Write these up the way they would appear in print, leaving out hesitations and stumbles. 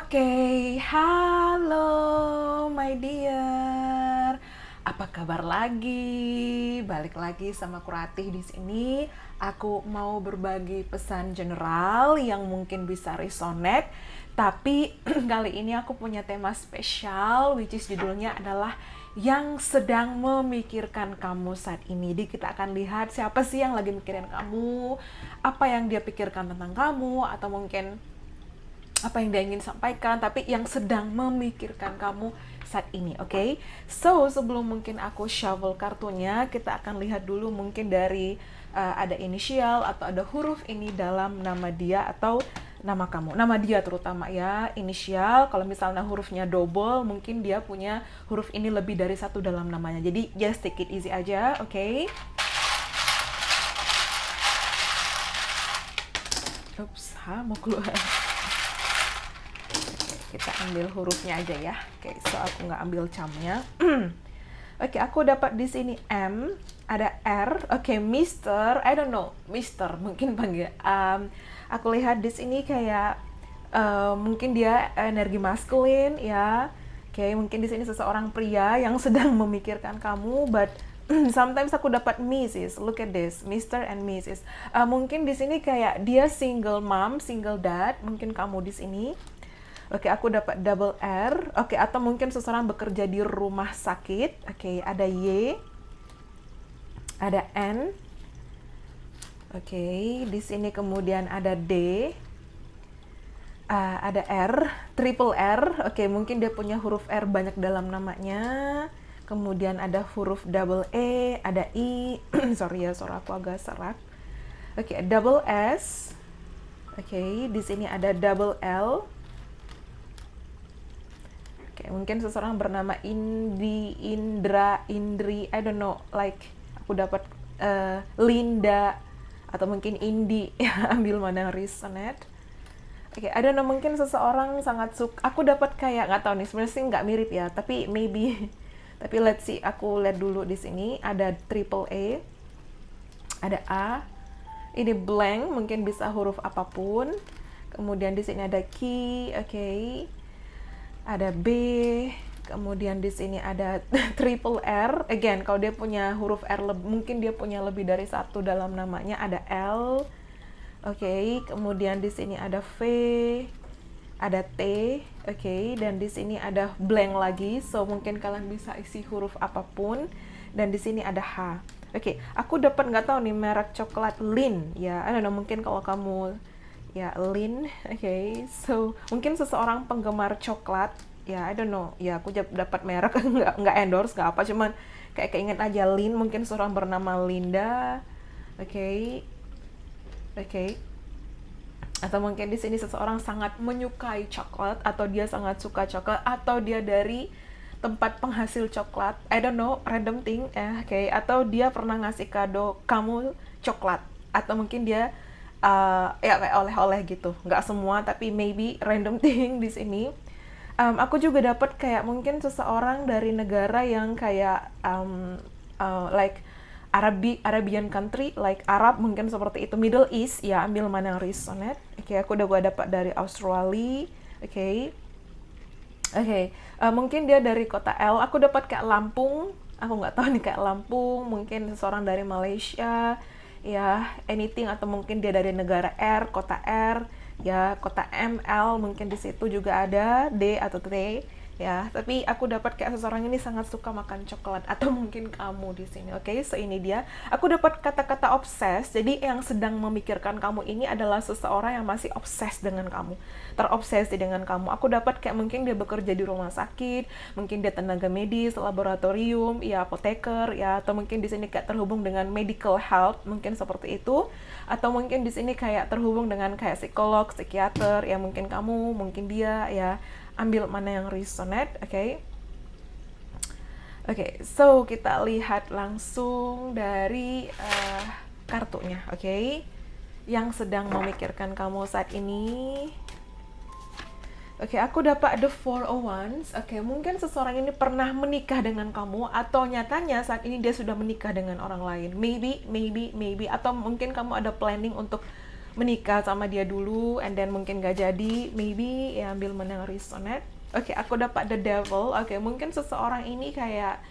Oke, halo my dear. Apa kabar lagi? Balik lagi sama Kuratih di sini. Aku mau berbagi pesan general yang mungkin bisa resonate, tapi kali ini aku punya tema spesial which is judulnya adalah yang sedang memikirkan kamu saat ini. Jadi kita akan lihat siapa sih yang lagi mikirin kamu, apa yang dia pikirkan tentang kamu, atau mungkin apa yang dia ingin sampaikan, tapi yang sedang memikirkan kamu saat ini, oke? Okay? So, sebelum mungkin aku shuffle kartunya, kita akan lihat dulu mungkin dari ada inisial atau ada huruf ini dalam nama dia atau nama kamu. Nama dia terutama ya, inisial. Kalau misalnya hurufnya double, mungkin dia punya huruf ini lebih dari satu dalam namanya. Jadi, just take it easy aja, oke? Okay? Ups, mau keluar. Kita ambil hurufnya aja ya. Oke, so aku nggak ambil camnya. Oke, aku dapat di sini M, ada R. Oke, Mister, I don't know, Mister mungkin panggil. Aku lihat di sini kayak mungkin dia energi maskulin ya. Oke, mungkin di sini seseorang pria yang sedang memikirkan kamu, but sometimes aku dapat Mrs. Look at this, Mister and Mrs. Mungkin di sini kayak dia single mom, single dad. Mungkin kamu di sini. Oke, aku dapat double R. Oke, atau mungkin seseorang bekerja di rumah sakit. Oke, ada Y, ada N. Oke, di sini kemudian ada D, ada R, triple R. Oke, mungkin dia punya huruf R banyak dalam namanya. Kemudian ada huruf double E, ada I. Sorry ya, suara aku agak serak. Oke, double S. Oke, di sini ada double L. Mungkin seseorang bernama Indi, Indra, Indri, I don't know, like aku dapat Linda atau mungkin Indi. Ambil mana yang resonate. Oke, I don't know, mungkin seseorang sangat suka. Aku dapat kayak nggak tahu nih, sebenarnya sih nggak mirip ya, tapi maybe. Tapi let's see, aku lihat dulu di sini ada triple A, ada A, ini blank, mungkin bisa huruf apapun. Kemudian di sini ada key, oke. Ada B, kemudian di sini ada triple R. Again, kalau dia punya huruf R, mungkin dia punya lebih dari satu dalam namanya. Ada L, oke. Kemudian di sini ada V, ada T, oke. Dan di sini ada blank lagi, so mungkin kalian bisa isi huruf apapun. Dan di sini ada H. Oke, aku dapat nggak tahu nih merek coklat Lin, ya. I don't know, mungkin kalau kamu ya Lin, oke. So mungkin seseorang penggemar coklat ya, I don't know ya, aku dapat merek. nggak endorse, nggak apa, cuman kayak keinget aja Lin. Mungkin seseorang bernama Linda, oke. Atau mungkin di sini seseorang sangat menyukai coklat, atau dia sangat suka coklat, atau dia dari tempat penghasil coklat, I don't know, random thing, oke. Atau dia pernah ngasih kado kamu coklat, atau mungkin dia ya kayak oleh-oleh gitu. Nggak semua, tapi maybe random thing di sini. Aku juga dapat kayak mungkin seseorang dari negara yang kayak like Arabian country, like Arab, mungkin seperti itu. Middle East ya, ambil mana yang resonate. Oke, aku udah dapat dari Australia. Oke. Mungkin dia dari kota L. Aku dapat kayak Lampung. Aku nggak tahu nih, kayak Lampung. Mungkin seseorang dari Malaysia ya, anything. Atau mungkin dia dari negara R, kota R ya, kota ML, mungkin di situ juga ada D atau T ya. Tapi aku dapat kayak seseorang ini sangat suka makan coklat, atau mungkin kamu di sini. Oke, so ini dia. Aku dapat kata-kata obses. Jadi yang sedang memikirkan kamu ini adalah seseorang yang masih obses dengan kamu, terobsesi dengan kamu. Aku dapat kayak mungkin dia bekerja di rumah sakit, mungkin dia tenaga medis, laboratorium, ya apoteker ya, atau mungkin di sini kayak terhubung dengan medical health, mungkin seperti itu. Atau mungkin di sini kayak terhubung dengan kayak psikolog, psikiater ya, mungkin kamu, mungkin dia ya. Ambil mana yang resonate, oke. So kita lihat langsung dari kartunya, oke. Yang sedang memikirkan kamu saat ini. Oke, aku dapat the Four of Wands. Oke, mungkin seseorang ini pernah menikah dengan kamu, atau nyatanya saat ini dia sudah menikah dengan orang lain. Maybe, atau mungkin kamu ada planning untuk menikah sama dia dulu and then mungkin gak jadi, maybe ya ambil mana yang resonate. Oke, aku dapat the devil. Oke, mungkin seseorang ini kayak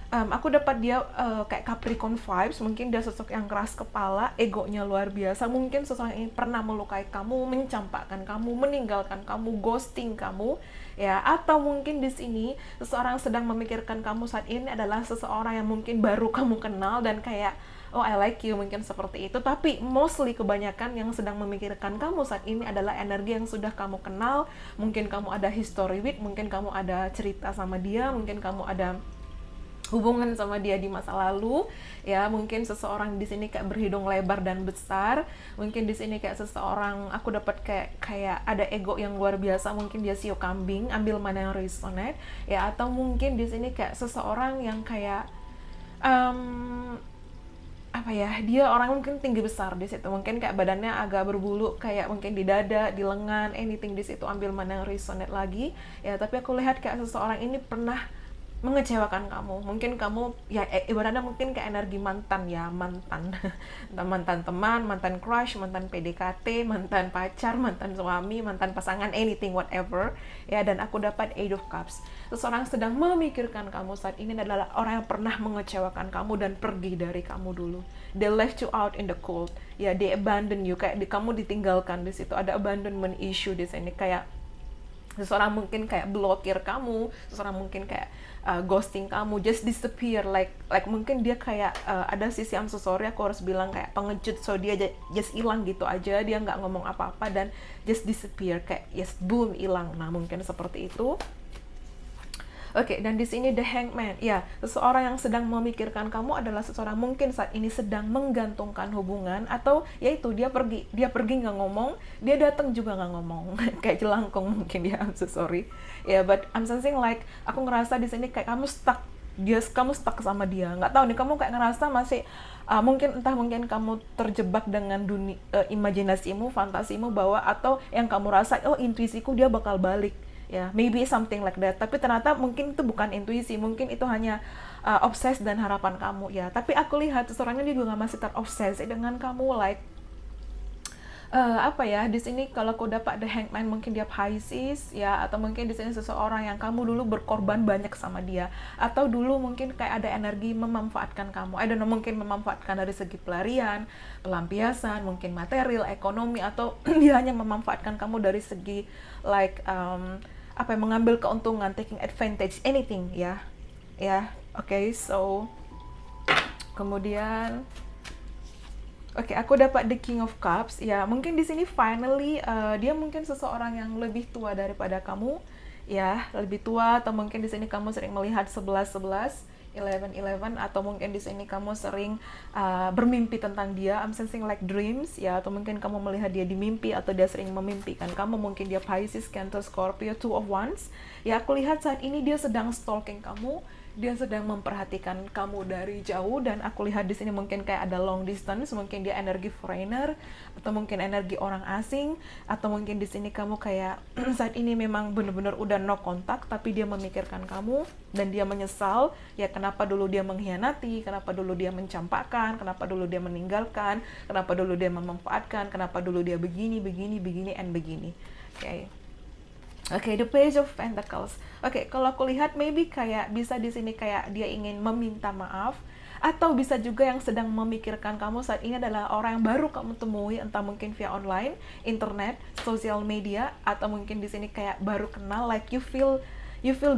aku dapat dia kayak Capricorn vibes. Mungkin dia sosok yang keras kepala, egonya luar biasa. Mungkin seseorang ini pernah melukai kamu, mencampakkan kamu, meninggalkan kamu, ghosting kamu, ya. Atau mungkin di sini seseorang sedang memikirkan kamu saat ini adalah seseorang yang mungkin baru kamu kenal dan kayak oh I like you, mungkin seperti itu. Tapi mostly kebanyakan yang sedang memikirkan kamu saat ini adalah energi yang sudah kamu kenal. Mungkin kamu ada history with, mungkin kamu ada cerita sama dia, mungkin kamu ada hubungan sama dia di masa lalu, ya. Mungkin seseorang di sini kayak berhidung lebar dan besar. Mungkin di sini kayak seseorang, aku dapat kayak ada ego yang luar biasa. Mungkin dia sio kambing, ambil mana yang resonate, ya. Atau mungkin di sini kayak seseorang yang kayak apa ya, dia orang mungkin tinggi besar di situ. Mungkin kayak badannya agak berbulu, kayak mungkin di dada, di lengan, anything di situ, ambil mana yang resonate lagi, ya. Tapi aku lihat kayak seseorang ini pernah mengecewakan kamu. Mungkin kamu ya ibaratnya mungkin kayak energi mantan, ya, mantan mantan teman, mantan crush, mantan PDKT, mantan pacar, mantan suami, mantan pasangan, anything whatever, ya. Dan aku dapat Eight of Cups. Seseorang sedang memikirkan kamu saat ini adalah orang yang pernah mengecewakan kamu dan pergi dari kamu dulu. They left you out in the cold, ya. They abandon you, kayak kamu ditinggalkan di situ. Ada abandonment issue di sini, kayak seseorang mungkin kayak blokir kamu, seseorang mungkin kayak ghosting kamu, just disappear, like mungkin dia kayak ada sisi I'm so sorry, aku harus bilang kayak pengecut, so dia just hilang gitu aja, dia nggak ngomong apa-apa dan just disappear, kayak yes boom, hilang. Nah, mungkin seperti itu. Oke, dan di sini the hangman, ya. Seseorang yang sedang memikirkan kamu adalah seseorang mungkin saat ini sedang menggantungkan hubungan, atau yaitu dia pergi nggak ngomong, dia datang juga nggak ngomong, kayak jelangkung mungkin dia. I'm so sorry, ya. But I'm sensing like aku ngerasa di sini kayak kamu stuck sama dia. Nggak tahu nih, kamu kayak ngerasa masih mungkin kamu terjebak dengan dunia imajinasimu, fantasimu bahwa, atau yang kamu rasa, oh intuisiku dia bakal balik, ya, maybe something like that. Tapi ternyata mungkin itu bukan intuisi, mungkin itu hanya obses dan harapan kamu, ya. Tapi aku lihat seseorangnya dia juga masih terobsesi dengan kamu, like apa ya, di sini kalau aku dapat the hangman, mungkin dia Pisces, ya. Atau mungkin di sini seseorang yang kamu dulu berkorban banyak sama dia, atau dulu mungkin kayak ada energi memanfaatkan kamu, I don't know, mungkin memanfaatkan dari segi pelarian, pelampiasan, mungkin material, ekonomi, atau dia hanya memanfaatkan kamu dari segi like apa yang mengambil keuntungan, taking advantage, anything, ya. Oke, so kemudian oke, aku dapat the King of Cups, ya. Mungkin di sini finally dia mungkin seseorang yang lebih tua daripada kamu, ya, lebih tua. Atau mungkin di sini kamu sering melihat 11-11, 11-11, atau mungkin di sini kamu sering bermimpi tentang dia. I'm sensing like dreams, ya. Atau mungkin kamu melihat dia di mimpi, atau dia sering memimpikan kamu. Mungkin dia Pisces, Cancer, Scorpio, Two of Wands. Ya, aku lihat saat ini dia sedang stalking kamu. Dia sedang memperhatikan kamu dari jauh, dan aku lihat di sini mungkin kayak ada long distance, mungkin dia energi foreigner, atau mungkin energi orang asing, atau mungkin di sini kamu kayak saat ini memang benar-benar udah no kontak, tapi dia memikirkan kamu dan dia menyesal, ya, kenapa dulu dia mengkhianati, kenapa dulu dia mencampakkan, kenapa dulu dia meninggalkan, kenapa dulu dia memanfaatkan, kenapa dulu dia begini, and begini. Oke, the Page of Pentacles. Oke, kalau aku lihat maybe kayak bisa di sini kayak dia ingin meminta maaf, atau bisa juga yang sedang memikirkan kamu saat ini adalah orang yang baru kamu temui, entah mungkin via online, internet, social media, atau mungkin di sini kayak baru kenal, like you feel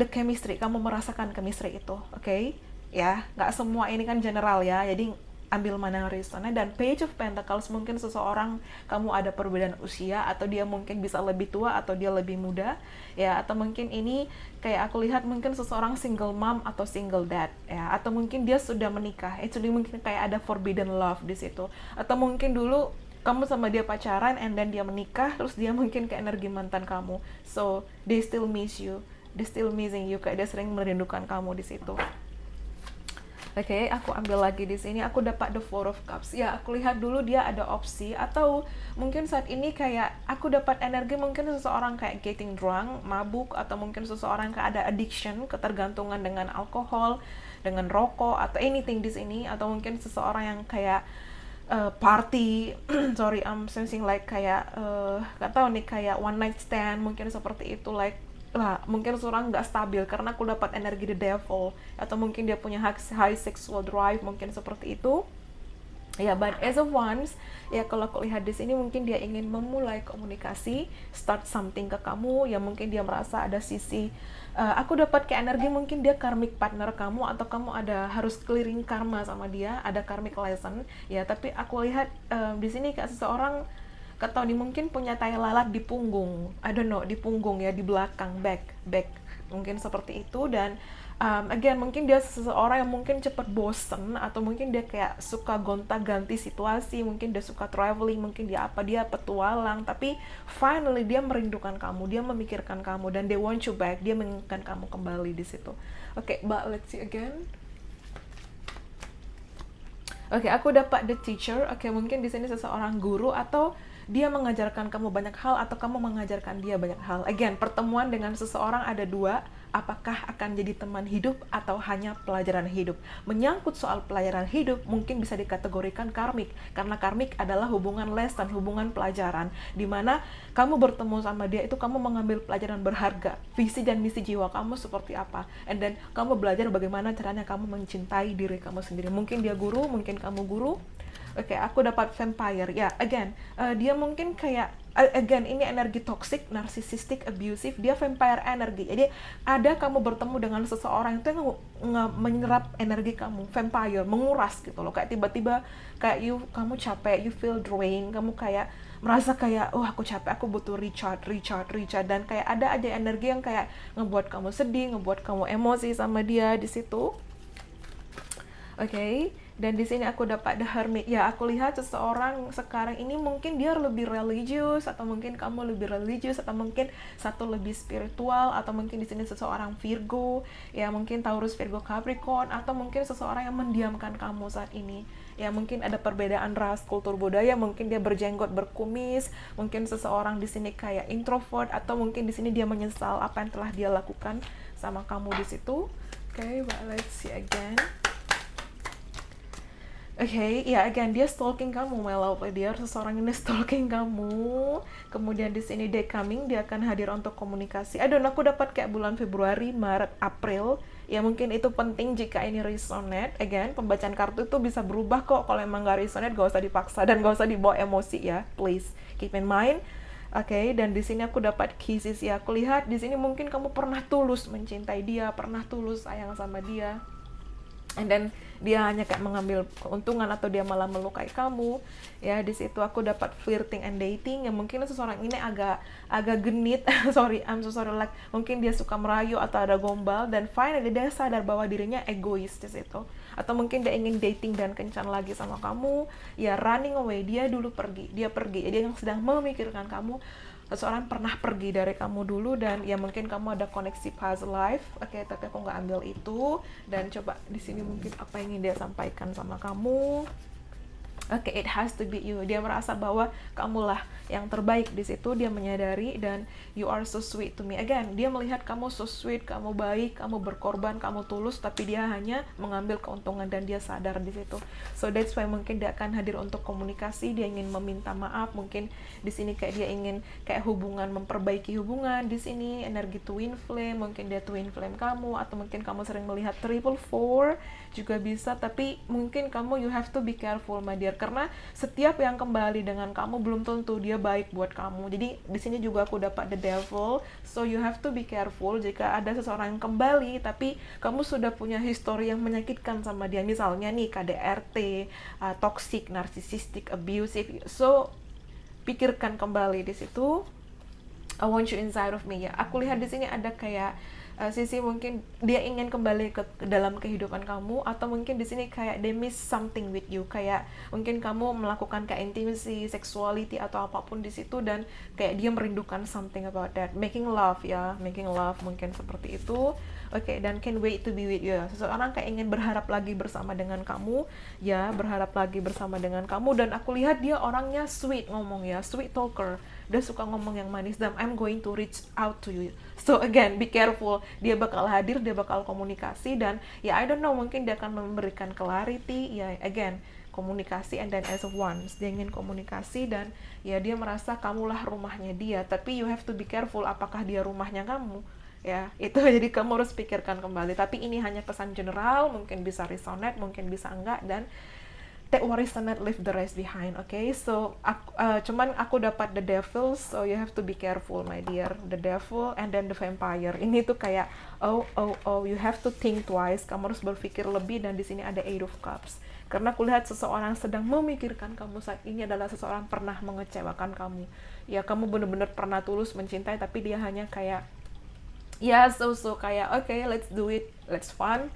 the chemistry, kamu merasakan chemistry itu, oke? Ya, nggak semua ini kan general, ya, jadi ambil mana yang resonnya. Dan Page of Pentacles, mungkin seseorang kamu ada perbedaan usia, atau dia mungkin bisa lebih tua atau dia lebih muda, ya. Atau mungkin ini kayak aku lihat mungkin seseorang single mom atau single dad, ya. Atau mungkin dia sudah menikah, jadi mungkin kayak ada forbidden love di situ. Atau mungkin dulu kamu sama dia pacaran and then dia menikah, terus dia mungkin ke energi mantan kamu, so they still miss you, they still missing you, kayak dia sering merindukan kamu di situ. Oke, aku ambil lagi di sini. Aku dapat the Four of Cups. Ya, aku lihat dulu dia ada opsi, atau mungkin saat ini kayak aku dapat energi mungkin seseorang kayak getting drunk, mabuk, atau mungkin seseorang kayak ada addiction, ketergantungan dengan alkohol, dengan rokok, atau anything di sini. Atau mungkin seseorang yang kayak party. Sorry, I'm sensing like kayak gak tahu nih, kayak one night stand mungkin seperti itu, like lah mungkin seorang nggak stabil karena aku dapat energi the devil, atau mungkin dia punya high sexual drive mungkin seperti itu. Ya, but as of once, ya kalau aku lihat di sini mungkin dia ingin memulai komunikasi, start something ke kamu. Ya mungkin dia merasa ada sisi, aku dapat ke energi mungkin dia karmic partner kamu, atau kamu ada harus clearing karma sama dia, ada karmic lesson. Ya, tapi aku lihat di sini kayak seseorang atau nih mungkin punya tai lalat di punggung, I don't know, di punggung ya, di belakang, back mungkin seperti itu. Dan again mungkin dia seseorang yang mungkin cepat bosen, atau mungkin dia kayak suka gonta-ganti situasi, mungkin dia suka traveling, mungkin dia petualang, tapi finally dia merindukan kamu, dia memikirkan kamu, dan they want you back, dia menginginkan kamu kembali di situ. Oke, but let's see again. Oke, aku dapat the teacher. Oke, mungkin di sini seseorang guru, atau dia mengajarkan kamu banyak hal, atau kamu mengajarkan dia banyak hal. Again, pertemuan dengan seseorang ada dua, apakah akan jadi teman hidup atau hanya pelajaran hidup. Menyangkut soal pelajaran hidup, mungkin bisa dikategorikan karmik, karena karmik adalah hubungan lesson, hubungan pelajaran, dimana kamu bertemu sama dia itu kamu mengambil pelajaran berharga, visi dan misi jiwa kamu seperti apa, and then kamu belajar bagaimana caranya kamu mencintai diri kamu sendiri. Mungkin dia guru, mungkin kamu guru. Oke, aku dapat vampire. Ya, again, dia mungkin kayak, again, ini energi toxic, narcissistic, abusive. Dia vampire energi. Jadi, ada kamu bertemu dengan seseorang itu yang menyerap energi kamu. Vampire, menguras gitu loh. Kayak tiba-tiba, kayak kamu capek, you feel drained. Kamu kayak merasa kayak, oh aku capek, aku butuh recharge. Dan kayak ada aja energi yang kayak ngebuat kamu sedih, ngebuat kamu emosi sama dia di situ. Oke, dan di sini aku dapat the hermit. Ya, aku lihat seseorang sekarang ini mungkin dia lebih religius, atau mungkin kamu lebih religius, atau mungkin satu lebih spiritual, atau mungkin di sini seseorang Virgo, ya mungkin Taurus, Virgo, Capricorn, atau mungkin seseorang yang mendiamkan kamu saat ini. Ya, mungkin ada perbedaan ras, kultur budaya, mungkin dia berjenggot, berkumis, mungkin seseorang di sini kayak introvert, atau mungkin di sini dia menyesal apa yang telah dia lakukan sama kamu di situ. Oke, but let's see again. Oke, ya again dia stalking kamu, my love. Dia seseorang ini stalking kamu. Kemudian di sini day coming, dia akan hadir untuk komunikasi. Aku dapat kayak bulan Februari, Maret, April. Ya mungkin itu penting jika ini resonate. Again, pembacaan kartu itu bisa berubah kok. Kalau emang gak resonate, gak usah dipaksa dan gak usah dibawa emosi ya. Please keep in mind. Oke, dan di sini aku dapat kisses ya. Aku lihat di sini mungkin kamu pernah tulus mencintai dia, pernah tulus sayang sama dia. And then dia hanya kayak mengambil keuntungan, atau dia malah melukai kamu. Ya, di situ aku dapat flirting and dating, yang mungkin seseorang ini agak genit. Sorry, I'm so sorry, like mungkin dia suka merayu atau ada gombal, dan finally dia sadar bahwa dirinya egois di situ. Atau mungkin dia ingin dating dan kencan lagi sama kamu. Ya, running away, dia pergi, dia yang sedang memikirkan kamu. Seseorang pernah pergi dari kamu dulu, dan ya mungkin kamu ada koneksi past life. Oke, tapi aku nggak ambil itu. Dan coba di sini mungkin apa yang ingin dia sampaikan sama kamu. Oke, it has to be you. Dia merasa bahwa kamulah yang terbaik di situ. Dia menyadari, dan you are so sweet to me. Again, dia melihat kamu so sweet, kamu baik, kamu berkorban, kamu tulus, tapi dia hanya mengambil keuntungan, dan dia sadar di situ. So that's why mungkin dia akan hadir untuk komunikasi. Dia ingin meminta maaf. Mungkin di sini kayak dia ingin kayak hubungan, memperbaiki hubungan. Di sini energi twin flame, mungkin dia twin flame kamu, atau mungkin kamu sering melihat triple four juga bisa. Tapi mungkin kamu, you have to be careful, my dear, karena setiap yang kembali dengan kamu belum tentu dia baik buat kamu. Jadi di sini juga aku dapat the devil. So you have to be careful jika ada seseorang yang kembali tapi kamu sudah punya histori yang menyakitkan sama dia. Misalnya nih KDRT, toxic, narcissistic, abusive. So pikirkan kembali di situ. I want you inside of me ya. Aku lihat di sini ada kayak sisi mungkin dia ingin kembali ke dalam kehidupan kamu, atau mungkin di sini kayak they miss something with you, kayak mungkin kamu melakukan kayak intimacy, sexuality atau apapun di situ, dan kayak dia merindukan something about that, making love ya, making love mungkin seperti itu. Oke, dan can wait to be with you. Seseorang kayak ingin berharap lagi bersama dengan kamu ya, berharap lagi bersama dengan kamu. Dan aku lihat dia orangnya sweet ngomong ya, sweet talker. Dia suka ngomong yang manis, dan I'm going to reach out to you. So again, be careful. Dia bakal hadir, dia bakal komunikasi, dan ya I don't know, mungkin dia akan memberikan clarity. Ya again, komunikasi, and then as of once dia ingin komunikasi, dan ya dia merasa kamulah rumahnya dia, tapi you have to be careful apakah dia rumahnya kamu, ya itu. Jadi kamu harus pikirkan kembali. Tapi ini hanya pesan general, mungkin bisa resonate, mungkin bisa enggak, dan take what resonate, leave the rest behind. Okay, so cuman aku dapat the devil, so you have to be careful my dear. The devil and then the vampire, ini tuh kayak you have to think twice, kamu harus berpikir lebih. Dan di sini ada Eight of Cups, karena aku lihat seseorang sedang memikirkan kamu saat ini adalah seseorang pernah mengecewakan kamu. Ya kamu benar-benar pernah tulus mencintai, tapi dia hanya kayak ya kayak okay, let's do it, let's fun,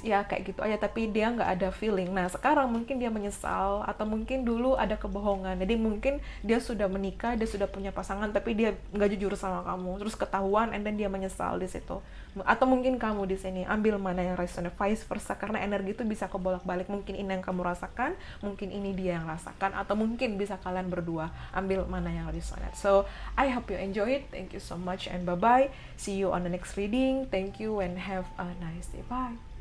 ya kayak gitu aja, tapi dia nggak ada feeling. Nah sekarang mungkin dia menyesal, atau mungkin dulu ada kebohongan, jadi mungkin dia sudah menikah, dia sudah punya pasangan, tapi dia nggak jujur sama kamu, terus ketahuan, and then dia menyesal di situ. Atau mungkin kamu di sini, ambil mana yang resonate, vice versa, karena energi itu bisa kebolak-balik. Mungkin ini yang kamu rasakan, mungkin ini dia yang rasakan, atau mungkin bisa kalian berdua, ambil mana yang resonate. So I hope you enjoy it. Thank you so much and bye bye. See you on the next reading. Thank you and have a nice day. Bye.